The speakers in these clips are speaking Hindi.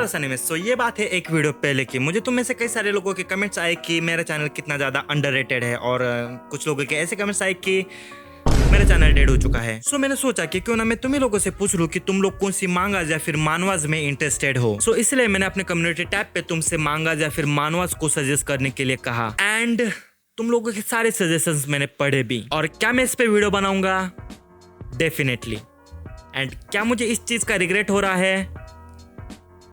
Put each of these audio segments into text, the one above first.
हेलो सनी में सो ये बात है एक वीडियो पहले की, मुझे तुम में से कई सारे लोगों के कमेंट्स आए कि मेरा चैनल कितना ज्यादा अंडररेटेड है और कुछ लोगों के ऐसे कमेंट्स आए कि मेरा चैनल डेड हो चुका है। सो मैंने सोचा कि क्यों ना मैं तुम्ही लोगों से पूछ लूं कि तुम लोग कौन सी मांगाज या फिर मानवाज में इंटरेस्टेड हो। सो इसलिए मैंने अपने कम्युनिटी टैब पे तुमसे मांगाज या फिर मानवाज को सजेस्ट करने के लिए कहा एंड तुम लोगों के सारे सजेशंस मैंने पढ़े भी। और क्या मैं इस पे वीडियो बनाऊंगा? डेफिनेटली। एंड क्या मुझे इस चीज का रिग्रेट हो रहा है?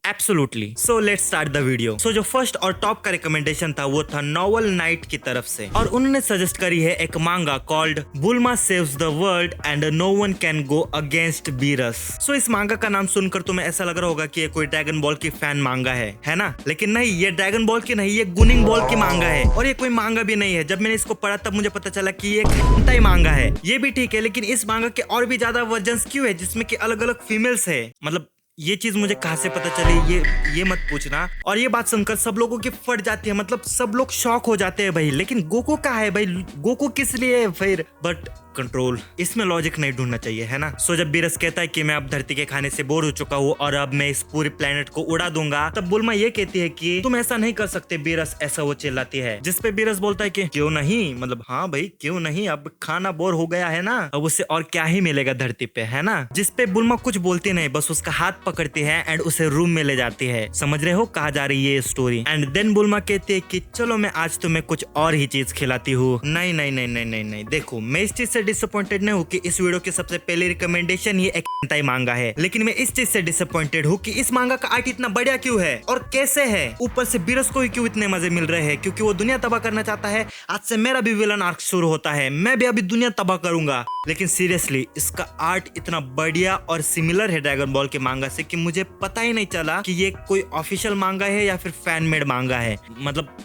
Absolutely. So let's start the video. So जो फर्स्ट और टॉप का रिकमेंडेशन था वो था नॉवल नाइट की तरफ से, और उन्होंने सजेस्ट करी है एक manga called Bulma saves the world and no one can go against Beerus. So इस मांगा का नाम सुनकर तुम्हें ऐसा लग रहा होगा कि ये कोई ड्रैगन बॉल की फैन मांगा है ना? लेकिन नहीं, ये ड्रैगन बॉल की नहीं, ये गुनिंग बॉल की मांगा है। और ये कोई मांगा भी नहीं है। जब मैंने इसको पढ़ा तब मुझे पता चला कि ये एक मांगा है। ये भी ठीक है, लेकिन इस मांगा के और भी ज्यादा वर्जन्स क्यों है जिसमें कि अलग अलग फीमेल्स है? मतलब ये चीज मुझे कहां से पता चली ये मत पूछना। और ये बात सुनकर सब लोगों की फट जाती है, मतलब सब लोग शॉक हो जाते हैं भाई। लेकिन गोकू कहाँ है भाई? गोकू किस लिए है फिर? बट कंट्रोल, इसमें लॉजिक नहीं ढूंढना चाहिए, है ना? सो जब बीरस कहता है कि मैं अब धरती के खाने से बोर हो चुका हूँ और अब मैं इस पूरे प्लेनेट को उड़ा दूंगा, तब बुल्मा ये कहती है कि तुम ऐसा नहीं कर सकते बीरस, ऐसा वो चिल्लाती है। जिसपे बीरस बोलता है कि क्यों नहीं? मतलब हाँ भाई क्यों नहीं, अब खाना बोर हो गया है ना, अब उसे और क्या ही मिलेगा धरती पे, है ना? जिसपे बुल्मा कुछ बोलती नहीं, बस उसका हाथ पकड़ती है एंड उसे रूम में ले जाती है। समझ रहे हो कहा जा रही है ये स्टोरी? एंड देन बुल्मा कहती है कि चलो मैं आज तुम्हें कुछ और ही चीज खिलाती हूँ। नहीं नहीं नहीं नहीं नहीं नहीं, देखो मैं इस चीज से डिसअपॉइंटेड नहीं हूँ कि इस वीडियो की सबसे पहली रिकमेंडेशन ये एक हेंटाई मांगा है, लेकिन मैं इस चीज से डिसअपॉइंटेड हूँ कि इस मांगा का आर्ट इतना बढ़िया क्यों है और कैसे है। ऊपर से बीरस को ही क्यों इतने मजे मिल रहे हैं? क्योंकि वो दुनिया तबाह करना चाहता है। आज से मेरा भी विलन आर्क शुरू होता है, मैं भी अभी दुनिया तबाह करूंगा। लेकिन सीरियसली इसका आर्ट इतना बढ़िया और सिमिलर है ड्रैगन बॉल के मांगा से कि मुझे पता ही नहीं चला कि ये कोई ऑफिशियल मांगा है या फिर फैन मेड मांगा है। मतलब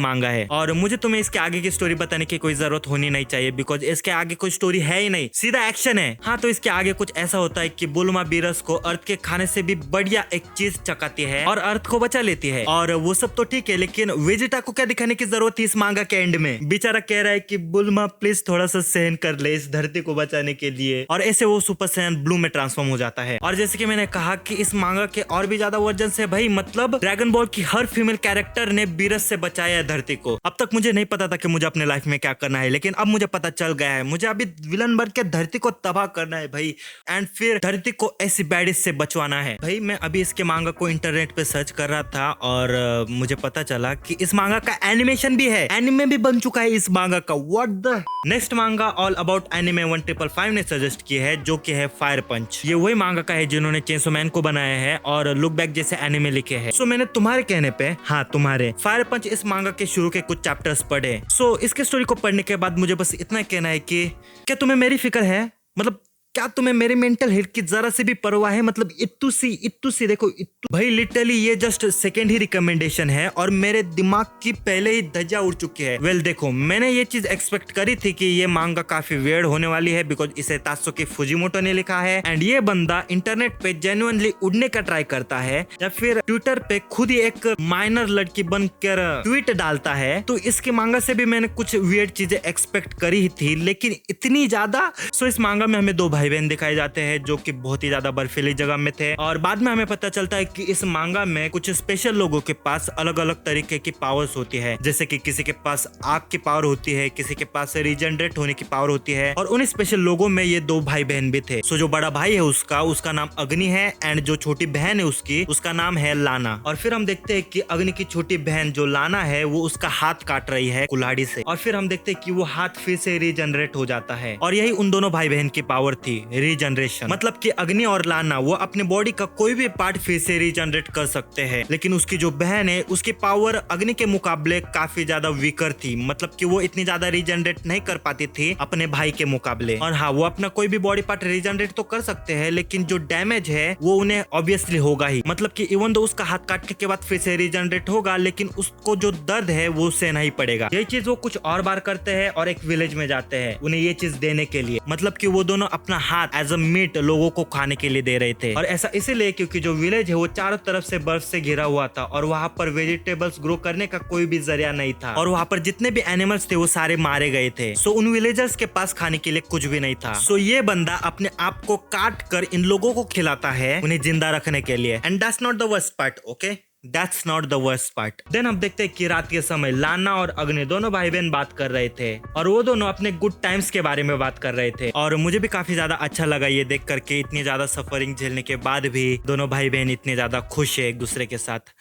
मांगा है। और मुझे तुम्हें इसके आगे की स्टोरी बताने की कोई जरूरत होनी नहीं चाहिए, बिकॉज इसके आगे कोई स्टोरी है ही नहीं, सीधा एक्शन है। हाँ, तो इसके आगे कुछ ऐसा होता है कि बुल्मा बीरस को अर्थ के खाने से भी बढ़िया एक चीज चकाती है और अर्थ को बचा लेती है। और वो सब तो ठीक है, लेकिन वेजिटा को क्या दिखाने की जरूरत थी इस मांगा के एंड में? बेचारा कह रहा है कि बुल्मा प्लीज थोड़ा सा सहन कर ले इस धरती को बचाने के लिए, और ऐसे वो सुपर सैयन ब्लू में ट्रांसफॉर्म हो जाता है। और जैसे कि मैंने कहा कि इस मांगा के और भी ज्यादा वर्जन है भाई। मतलब ड्रैगन बॉल की हर फीमेल कैरेक्टर ने बीरस से बचाया है धरती को। अब तक मुझे नहीं पता था कि मुझे अपने लाइफ में क्या करना है, लेकिन अब मुझे पता चल गया है। मुझे अभी विलन बन के धरती को तबाह करना है भाई, एंड फिर धरती को ऐसी बैडिस से बचवाना है भाई। मैं अभी इसके मांगा को इंटरनेट पे सर्च कर रहा था और मुझे पता चला कि इस मांगा का एनिमेशन भी है, एनिमे भी बन चुका है इस मांगा का। व्हाट द नेक्स्ट मांगा ऑल अबाउट एनिमे 1555 ने सजेस्ट की है, जो कि है फायर पंच। ये वही मांगा का है जिन्होंने चेंसो मैन को बनाया है और लुक बैक जैसे एनिमे लिखे हैं। सो मैंने तुम्हारे कहने पे, हाँ तुम्हारे, फायर पंच इस मांगा के शुरू के कुछ चैप्टर्स पढ़े। सो इसके स्टोरी को पढ़ने के बाद मुझे बस इतना कहना है कि क्या तुम्हें मेरी फिक्र है? मतलब क्या तुम्हें मेरे मेंटल हेल्थ की जरा से भी परवाह है? मतलब इत्तू सी देखो इत्तू भाई, लिटरली ये जस्ट सेकेंड ही रिकमेंडेशन है और मेरे दिमाग की पहले ही धज्जा उड़ चुकी है। वेल देखो, मैंने ये चीज एक्सपेक्ट करी थी कि ये मांगा काफी वियर्ड होने वाली है, बिकॉज इसे तात्सुकी फुजिमोटो ने लिखा है एंड ये बंदा इंटरनेट पे जेन्युइनली उड़ने का ट्राई करता है या फिर ट्विटर पे खुद ही एक माइनर लड़की बनकर ट्वीट डालता है। तो इसके मांगा से भी मैंने कुछ वियर्ड चीजें एक्सपेक्ट करी थी, लेकिन इतनी ज्यादा। सो इस मांगा में हमें दो भाई बहन दिखाए जाते हैं जो कि बहुत ही ज्यादा बर्फीली जगह में थे, और बाद में हमें पता चलता है कि इस मांगा में कुछ स्पेशल लोगों के पास अलग अलग तरीके की पावर्स होती है। जैसे कि किसी के पास आग की पावर होती है, किसी के पास रीजनरेट होने की पावर होती है, और उन स्पेशल लोगों में ये दो भाई बहन भी थे। सो जो बड़ा भाई है उसका नाम अग्नि है एंड जो छोटी बहन है उसका नाम है लाना। और फिर हम देखते हैं कि अग्नि की छोटी बहन जो लाना है वो उसका हाथ काट रही है कुल्हाड़ी से, और फिर हम देखते हैं कि वो हाथ फिर से रीजनरेट हो जाता है। और यही उन दोनों भाई बहन की पावर थी, रीजनरेशन। मतलब कि अग्नि और लाना वो अपने बॉडी का कोई भी पार्ट फिर से रीजनरेट कर सकते हैं, लेकिन उसकी जो बहन है उसकी पावर अग्नि के मुकाबले काफी ज्यादा वीकर थी। मतलब कि वो इतनी ज्यादा रीजनरेट नहीं कर पाती थी अपने भाई के मुकाबले। और हाँ, वो अपना कोई भी बॉडी पार्ट रीजनरेट तो कर सकते हैं, लेकिन जो डैमेज है वो उन्हें ऑब्वियसली होगा ही। मतलब कि इवन दो उसका हाथ काटने के बाद फिर से रीजनरेट होगा, लेकिन उसको जो दर्द है वो सहना ही पड़ेगा। यही चीज वो कुछ और बार करते हैं और एक विलेज में जाते हैं उन्हें ये चीज देने के लिए। मतलब कि वो दोनों अपना हाथ एज अ मीट लोगों को खाने के लिए दे रहे थे। और ऐसा इसीलिए क्योंकि जो विलेज है वो चारों तरफ से बर्फ से घिरा हुआ था और वहाँ पर वेजिटेबल्स ग्रो करने का कोई भी जरिया नहीं था और वहाँ पर जितने भी एनिमल्स थे वो सारे मारे गए थे। सो उन विलेजर्स के पास खाने के लिए कुछ भी नहीं था। सो ये बंदा अपने आप को काट कर इन लोगों को खिलाता है उन्हें जिंदा रखने के लिए। And that's not the worst part, okay, that's not the worst part. Then अब देखते हैं कि रात के समय लाना और अग्नि दोनों भाई बहन बात कर रहे थे और वो दोनों अपने गुड टाइम्स के बारे में बात कर रहे थे और मुझे भी काफी ज्यादा अच्छा लगा ये देख करके, इतनी ज्यादा सफरिंग झेलने के बाद भी दोनों भाई बहन इतने ज्यादा खुश है एक दूसरे के साथ।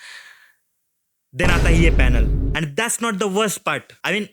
देन आता है ये panel and that's not the worst part. I mean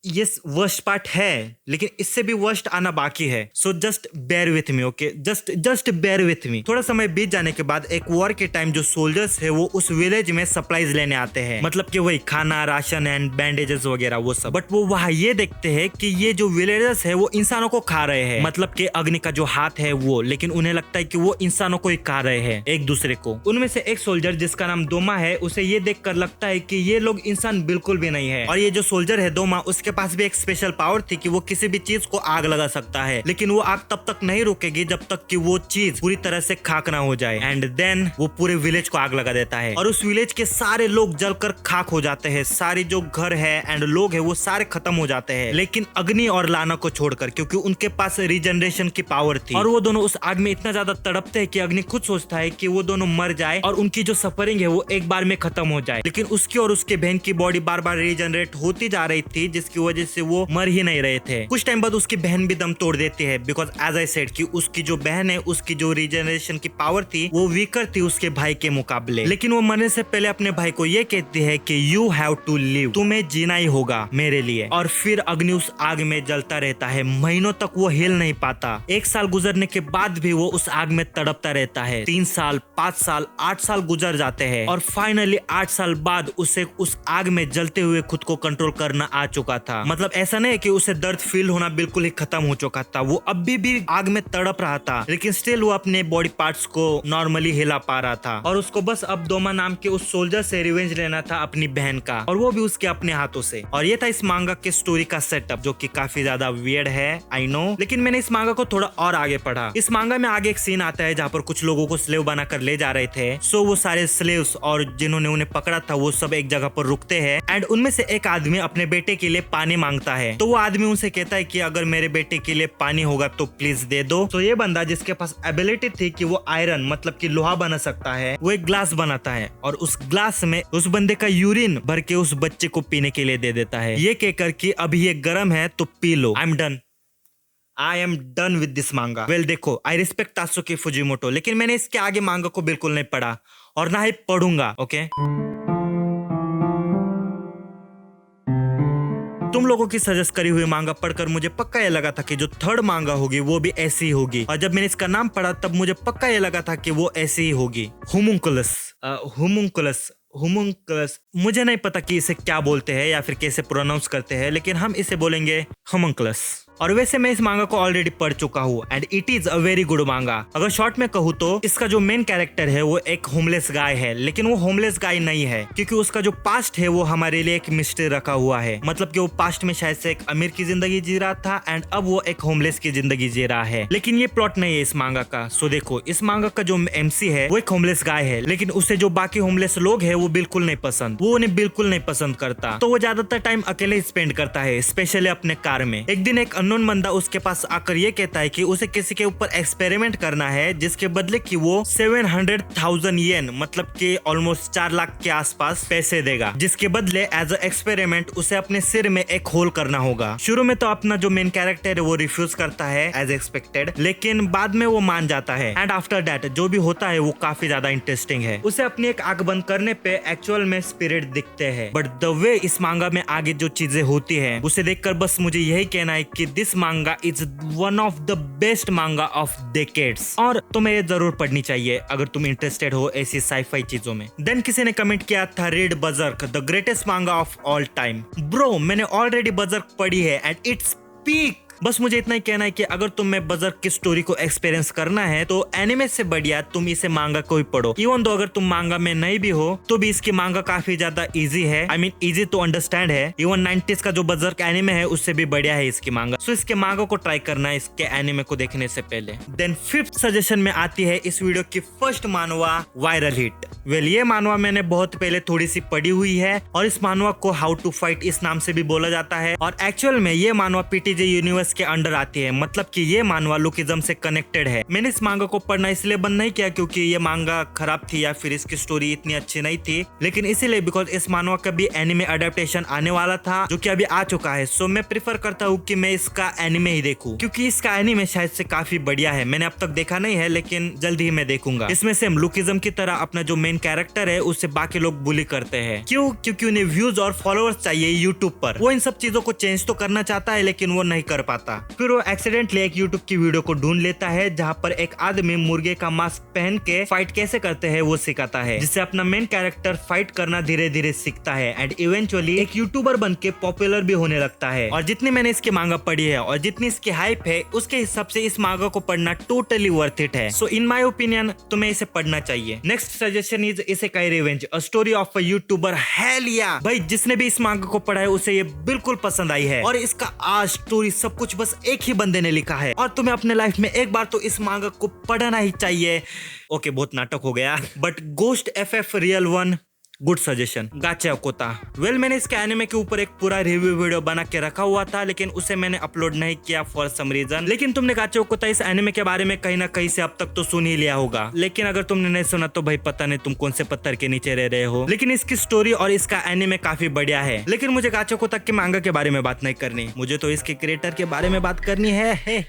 ये वर्स्ट पार्ट है लेकिन इससे भी वर्स्ट आना बाकी है। So just bear with me, okay, just bear with me. थोड़ा समय बीत जाने के बाद एक वॉर के टाइम जो सोल्जर्स है वो उस विलेज में सप्लाईज लेने आते हैं, मतलब कि वही खाना, राशन एंड बैंडेजेस वगैरह वो सब। बट वो वहाँ ये देखते हैं कि ये जो विलेजर्स है वो इंसानों को खा रहे हैं, मतलब कि अग्नि का जो हाथ है वो, लेकिन उन्हें लगता है कि वो इंसानों को ही खा रहे हैं एक दूसरे को। उनमें से एक सोल्जर जिसका नाम दोमा है, उसे ये देख कर लगता है कि ये लोग इंसान बिल्कुल भी नहीं है और ये जो सोल्जर है दोमा, उसके पास भी एक स्पेशल पावर थी कि वो किसी भी चीज को आग लगा सकता है, लेकिन वो आग तब तक नहीं रुकेगी जब तक कि वो चीज पूरी तरह से खाक ना हो जाए। एंड देन वो पूरे विलेज को आग लगा देता है और उस विलेज के सारे लोग जलकर खाक हो जाते हैं, सारे जो घर है एंड लोग है वो सारे खत्म हो जाते हैं, लेकिन अग्नि और लाना को छोड़कर, क्योंकि उनके पास रीजनरेशन की पावर थी और वो दोनों उस आग में इतना ज्यादा तड़पते हैं कि अग्नि खुद सोचता है कि वो दोनों मर जाए और उनकी जो सफरिंग है वो एक बार में खत्म हो जाए, लेकिन उसकी और उसके बहन की बॉडी बार बार रीजनरेट होती जा रही थी जिसकी वजह से वो मर ही नहीं रहे थे। कुछ टाइम बाद उसकी बहन भी दम तोड़ देती है बिकॉज एज आई सेड कि उसकी जो बहन है उसकी जो रीजनरेशन की पावर थी वो वीकर थी उसके भाई के मुकाबले, लेकिन वो मरने से पहले अपने भाई को ये कहती है कि यू हैव टू लिव, तुम्हें जीना ही होगा मेरे लिए। और फिर अग्नि उस आग में जलता रहता है, महीनों तक वो हिल नहीं पाता। 1 साल गुजरने के बाद भी वो उस आग में तड़पता रहता है। 3 साल, 5 साल, 8 साल गुजर जाते हैं और फाइनली 8 साल बाद उसे उस आग में जलते हुए खुद को कंट्रोल करना आ चुका था। मतलब ऐसा नहीं कि उसे दर्द फील होना बिल्कुल ही खत्म हो चुका था, वो अभी भी आग में तड़प रहा था, लेकिन स्टिल वो अपने बॉडी पार्ट्स को नॉर्मली हिला पा रहा था और उसको बस अब दोमा नाम के उस सोल्जर से रिवेंज लेना था अपनी बहन का, और वो भी उसके अपने हाथों से। और ये था इस मांगा के स्टोरी का सेटअप, जो कि काफी ज्यादा वियर्ड है, आई नो, लेकिन मैंने इस मांगा को थोड़ा और आगे पढ़ा। इस मांगा में आगे एक सीन आता है जहाँ पर कुछ लोगों को स्लेव बनाकर ले जा रहे थे। सो वो सारे स्लेव्स और जिन्होंने उन्हें पकड़ा था वो सब एक जगह पर रुकते हैं एंड उनमें से एक आदमी अपने बेटे के लिए पानी मांगता है। तो वो आदमी उनसे कहता है कि अगर मेरे बेटे के लिए पानी होगा तो प्लीज दे दो। तो ये बंदा जिसके पास एबिलिटी थी कि वो आयरन मतलब कि लोहा बना सकता है, वो एक ग्लास बनाता है और उस ग्लास में उस बंदे का यूरिन भर के उस बच्चे को पीने के लिए दे देता है, ये कहकर कि अभी ये गर्म है तो P low. I am done with this मांगा। वेल देखो, आई रिस्पेक्ट तात्सुकी फुजिमोटो, लेकिन मैंने इसके आगे मांगा को बिल्कुल नहीं पढ़ा और ना ही पढ़ूंगा, ओके। तुम लोगों की सजेस्ट करी हुई मांगा पढ़कर मुझे पक्का ये लगा था कि जो थर्ड मांगा होगी वो भी ऐसी ही होगी, और जब मैंने इसका नाम पढ़ा तब मुझे पक्का ये लगा था कि वो ऐसी ही होगी। होमुंकुलस, मुझे नहीं पता कि इसे क्या बोलते हैं या फिर कैसे प्रोनाउंस करते हैं, लेकिन हम इसे बोलेंगे होमुंकुलस। और वैसे मैं इस मांगा को ऑलरेडी पढ़ चुका हूँ and it is a very good मांगा। अगर शॉर्ट में कहूँ तो इसका जो मेन कैरेक्टर है वो एक होमलेस गाय है, लेकिन वो होमलेस गाय नहीं है क्योंकि उसका जो पास्ट है वो हमारे लिए एक मिस्ट्री रखा हुआ है। मतलब कि वो पास्ट में शायद से एक अमीर की जिंदगी जी रहा था एंड अब वो एक होमलेस की जिंदगी जी रहा है, लेकिन ये प्लॉट नहीं है इस मांगा का। सो देखो, इस मांगा का जो MC है वो एक होमलेस गाय है, लेकिन उसे जो बाकी होमलेस लोग है वो बिल्कुल नहीं पसंद, वो उन्हें बिल्कुल नहीं पसंद करता। तो वो ज्यादातर टाइम अकेले ही स्पेंड करता है, स्पेशली अपने कार में। एक दिन एक अननोन बंदा उसके पास आकर ये कहता है कि उसे किसी के ऊपर एक्सपेरिमेंट करना है जिसके बदले कि वो 700,000 येन मतलब कि ऑलमोस्ट 4 लाख के आसपास पैसे देगा, जिसके बदले एज अ एक्सपेरिमेंट उसे अपने सिर में एक होल करना होगा। शुरू में तो अपना जो मेन कैरेक्टर है वो रिफ्यूज करता है एज एक्सपेक्टेड, लेकिन बाद में वो मान जाता है एंड आफ्टर दैट जो भी होता है वो काफी ज्यादा इंटरेस्टिंग है। उसे अपनी एक आंख बंद करने पे एक्चुअल में स्पिरिट दिखते हैं, बट द वे इस मांगा में आगे जो चीजें होती है उसे देखकर बस मुझे यही कहना है कि दिस मांगा is one of the best मांगा ऑफ डेकेड्स, और तुम्हें ये जरूर पढ़नी चाहिए अगर तुम इंटरेस्टेड हो ऐसी साइफाई चीजों में। देन किसी ने कमेंट किया था रीड बर्जर्क, द ग्रेटेस्ट मांगा ऑफ ऑल टाइम। ब्रो, मैंने ऑलरेडी बर्जर्क पढ़ी है एंड इट्स पीक बस मुझे इतना ही कहना है कि अगर तुम्हें बजर्क की स्टोरी को एक्सपीरियंस करना है तो एनिमे से बढ़िया तुम इसे मांगा को ही पढ़ो। इवन दो अगर तुम मांगा में नहीं भी हो तो भी इसकी मांगा काफी ज्यादा इजी है, I mean easy to understand है। इवन 90s का जो बजर्क एनिमे है उससे भी बढ़िया है इसकी मांगा। सो इसके मांगा को ट्राई करना है इसके एनिमे को देखने से पहले। देन 5th सजेशन में आती है इस वीडियो की फर्स्ट मानवा वायरल हिट। वेल ये मानवा मैंने बहुत पहले थोड़ी सी पढ़ी हुई है और इस मानवा को हाउ टू फाइट इस नाम से भी बोला जाता है और एक्चुअल में ये मानवा पीटीजे यूनिवर्स के अंडर आती है, मतलब कि ये मानवा लुकिज्म से कनेक्टेड है। मैंने इस मांगा को पढ़ना इसलिए बंद नहीं किया क्योंकि ये मांगा खराब थी या फिर इसकी स्टोरी इतनी अच्छी नहीं थी, लेकिन इसीलिए बिकॉज इस मानवा का भी एनिमे अडेप्टेशन आने वाला था जो कि अभी आ चुका है। सो मैं प्रिफर करता हूँ कि मैं इसका एनिमे ही देखूं क्योंकि इसका एनिमे शायद से काफी बढ़िया है। मैंने अब तक देखा नहीं है लेकिन जल्दी ही मैं देखूंगा। इसमें सेम लुकिज्म की तरह अपना जो मेन कैरेक्टर है उससे बाकी लोग बुली करते हैं। क्यों? क्योंकि उन्हें व्यूज और फॉलोअर्स चाहिए यूट्यूब पर। वो इन सब चीजों को चेंज तो करना चाहता है लेकिन वो नहीं कर पाता। फिर वो एक्सीडेंटली एक यूट्यूब की वीडियो को ढूंढ लेता है जहाँ पर एक आदमी मुर्गे का मास्क पहन के फाइट कैसे करते हैं वो सिखाता है, जिससे अपना मेन कैरेक्टर फाइट करना धीरे धीरे सीखता है एंड इवेंचुअली एक यूट्यूबर बन के पॉपुलर भी होने लगता है। और जितनी मैंने इसकी मांगा पढ़ी है और जितनी इसकी हाइप है उसके हिसाब से इस मांगा को पढ़ना टोटली वर्थ इट है। सो इन माय ओपिनियन तुम्हें इसे पढ़ना चाहिए। Next suggestion is isekai revenge, a story of a YouTuber. Hello या भाई, जिसने भी इस मांगा को पढ़ा है उसे ये बिल्कुल पसंद आई है और इसका आज स्टोरी सब कुछ बस एक ही बंदे ने लिखा है और तुम्हें अपने लाइफ में एक बार तो इस मांगा को पढ़ना ही चाहिए। ओके बहुत नाटक हो गया, but ghost FF real one good suggestion. Gacha ओकोता। वेल मैंने इसके एनिमे के ऊपर एक पूरा रिव्यू वीडियो बना के रखा हुआ था लेकिन उसे मैंने अपलोड नहीं किया फॉर सम रीजन। लेकिन तुमने गाचा ओकोता इस एनिमे के बारे में कहीं ना कहीं से अब तक तो सुन ही लिया होगा, लेकिन अगर तुमने नहीं सुना तो भाई पता नहीं तुम कौन से पत्थर के नीचे रह रहे हो। लेकिन इसकी स्टोरी और इसका एनिमे काफी बढ़िया है। लेकिन मुझे गाचा ओकोता के मांगा के बारे में बात नहीं करनी, मुझे तो इसके क्रिएटर के बारे में बात करनी है।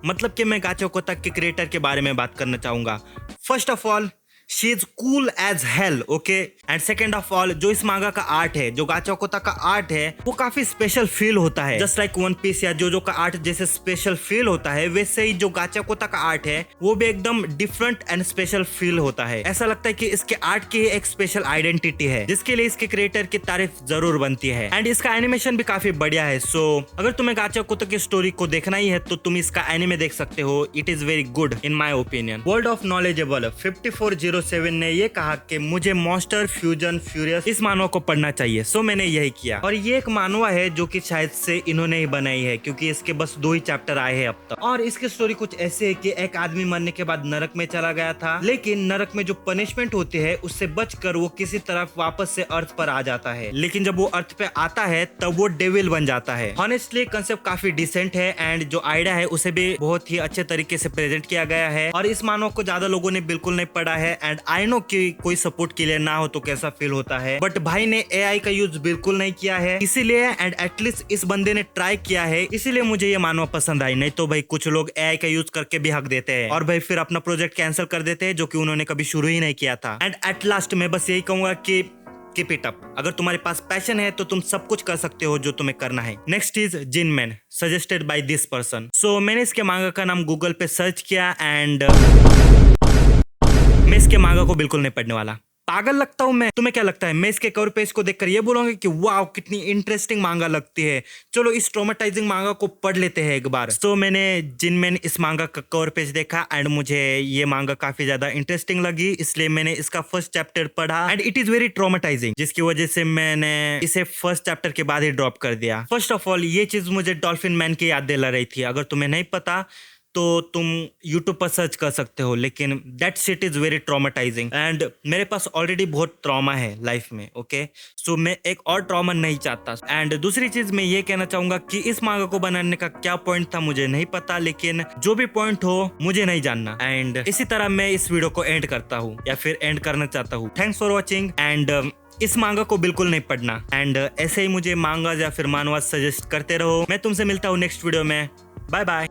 मतलब कि मैं गाचा ओकोता के क्रिएटर के बारे में बात करना चाहूंगा। First of all she is cool as hell, okay. And second of all जो इस मांगा का आर्ट है, जो गाचा ओकोता का आर्ट है वो काफी स्पेशल फील होता है। जस्ट लाइक वन पीस या जो का आर्ट जैसे स्पेशल फील होता है वैसे ही जो गाचा ओकोता का आर्ट है वो भी एकदम डिफरेंट एंड स्पेशल फील होता है। ऐसा लगता है कि इसके आर्ट की एक स्पेशल आइडेंटिटी है जिसके लिए इसके क्रिएटर की तारीफ जरूर बनती है। एंड इसका एनिमेशन भी काफी बढ़िया है। सो अगर तुम्हें गाचा ओकोता की स्टोरी को देखना ही है तो तुम इसका एनिमे देख सकते हो। It is very good in my opinion. World of knowledgeable 5407 ने ये कहा कि मुझे मॉन्स्टर फ्यूजन फ्यूरियस इस मानवा को पढ़ना चाहिए। सो मैंने यही किया और ये एक मानवा है जो कि शायद से इन्होंने ही बनाई है क्योंकि इसके बस 2 ही चैप्टर आए हैं अब तक। और इसकी स्टोरी कुछ ऐसे है कि एक आदमी मरने के बाद नरक में चला गया था, लेकिन नरक में जो पनिशमेंट होती है उससे बचकर वो किसी तरफ वापस से अर्थ पर आ जाता है। लेकिन जब वो अर्थ पे आता है तब वो डेविल बन जाता है। ऑनेस्टली कंसेप्ट काफी डिसेंट है एंड जो आइडिया है उसे भी बहुत ही अच्छे तरीके से प्रेजेंट किया गया है। और इस मानव को ज्यादा लोगों ने बिल्कुल नहीं पढ़ा है एंड आई नो कि कोई सपोर्ट के लिए ना हो तो कैसा फील होता है, बट भाई ने एआई का यूज बिल्कुल नहीं किया है इसीलिए, एंड एटलीस्ट इस बंदे ने ट्राई किया है इसीलिए मुझे ये मानव पसंद आई। नहीं तो भाई कुछ लोग एआई का यूज करके भी हक देते हैं और भाई फिर अपना प्रोजेक्ट कैंसिल कर देते हैं जो कि उन्होंने कभी शुरू ही नहीं किया था। एंड एट लास्ट मैं बस यही कहूंगा कि कीप इट अप। अगर तुम्हारे पास पैशन है तो तुम सब कुछ कर सकते हो जो तुम्हें करना है। Next is Jinman, suggested by this person. So मैंने इसके मांगा का नाम गूगल पे सर्च किया एंड मैं इसके मांगा को बिल्कुल नहीं पढ़ने वाला। पागल लगता हूँ मैं? तुम्हें क्या लगता है मैं इसके कवर पेज को देखकर ये बोलूंगा कि वाह कितनी इंटरेस्टिंग मांगा लगती है, चलो इस ट्रॉमेटाइजिंग मांगा को पढ़ लेते हैं एक बार। तो मैंने जिनमैन इस मांगा का कवर पेज देखा एंड मुझे ये मांगा काफी ज्यादा इंटरेस्टिंग लगी, इसलिए मैंने इसका फर्स्ट चैप्टर पढ़ा and it is very traumatising, जिसकी वजह से मैंने इसे फर्स्ट चैप्टर के बाद ही ड्रॉप कर दिया। फर्स्ट ऑफ ऑल ये चीज मुझे डॉल्फिन मैन की याद दिला रही थी। अगर तुम्हें नहीं पता तो तुम YouTube पर सर्च कर सकते हो, लेकिन that shit is very traumatising and मेरे पास ऑलरेडी बहुत ट्रॉमा है लाइफ में, ओके। सो मैं एक और ट्रॉमा नहीं चाहता। एंड दूसरी चीज मैं ये कहना चाहूंगा कि इस मांगा को बनाने का क्या पॉइंट था मुझे नहीं पता, लेकिन जो भी पॉइंट हो मुझे नहीं जानना। एंड इसी तरह मैं इस वीडियो को एंड करता हूँ या फिर एंड करना चाहता हूँ। थैंक्स फॉर वॉचिंग एंड इस मांगा को बिल्कुल नहीं पढ़ना एंड ऐसे ही मुझे मांगा या फिर मानवा सजेस्ट करते रहो। मैं तुमसे मिलता हूँ नेक्स्ट वीडियो में। Bye bye.